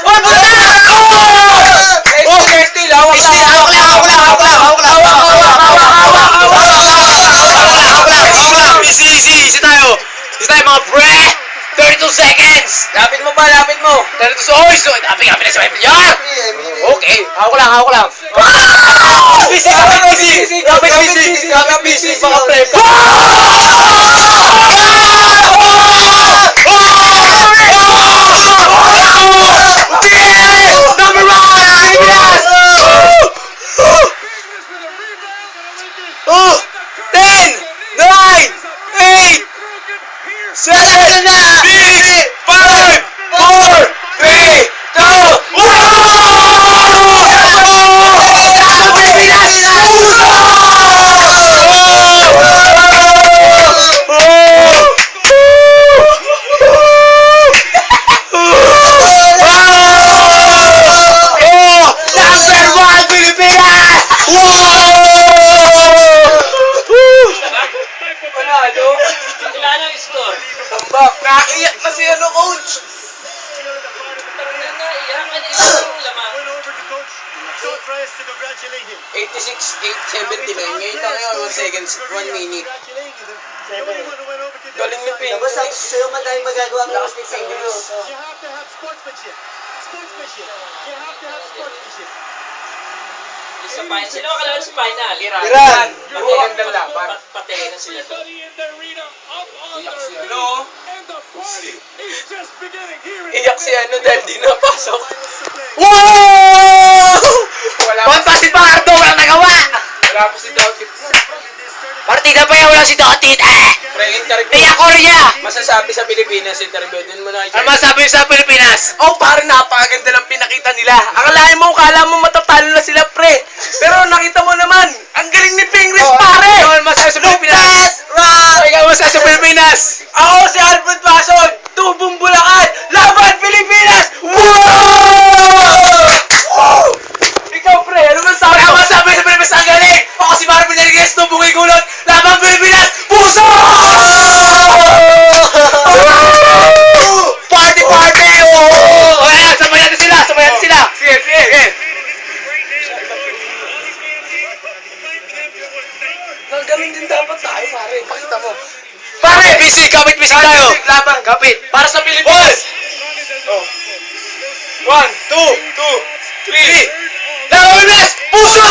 Oh, puta! Still, hawak lang. Easy tayo. Easy tayo mga pre. 32 seconds. Lapit mo. 32 oy, so lapit na sa yan. Okay, hawak lang. Busy. Mga pre. Number 1! Oh! 10! 9! 8! 7! 6! 5! 4! 3! 2! Nakaiyak na si coach. Don't try us to congratulate him. 86-8-79. Ngayon na ngayon, 1 seconds, 1 minute. Galing ni Pink. Tapos sabi ko sa'yo, madaming magagawa ng lakas ni Pingles. You have to have sportsmanship. You have to have sportsmanship. Sa final. Sino ang kalaban sa final? Iran. Magandang laban. Patay na sila to. Ano? Iyak si dahil di napasok. Wow! Fantastic Pardo, walang nagawa! Wala po si Dautit. Partida pa yan, wala si Dotit. Pre-interview. Tiyak Korea! Masasabi sa Pilipinas, interview. Doon mo na Ano masabi sa Pilipinas? Oh, parang napakaganda ng pinakita nila. Akalain mo, kala mo matatalo na sila, pre. Pero nakita mo naman, ang galing ni Pingris, pare! Ano masabi sa Pilipinas? Ikaw masabi sa Pilipinas? Ako si Alfred Pason, Tubong Bulacan, Laban Pilipinas! Wow! Ikaw, pre, ano man sabi Ikaw mo? masabi sa Pilipinas ang galing! Ako si Marvin Enriquez, Tubong Igulot, Laban Pilipinas, Puso! Party! Oh! Ayan, sabay natin sila! Sige. Nagaling din dapat tayo, pare. Pakita mo. Pare, kapit busy tayo! Laban. Kapit! Para sa Pilipinas. Oh. 1, 2, 3. Laban Pilipinas! Puso!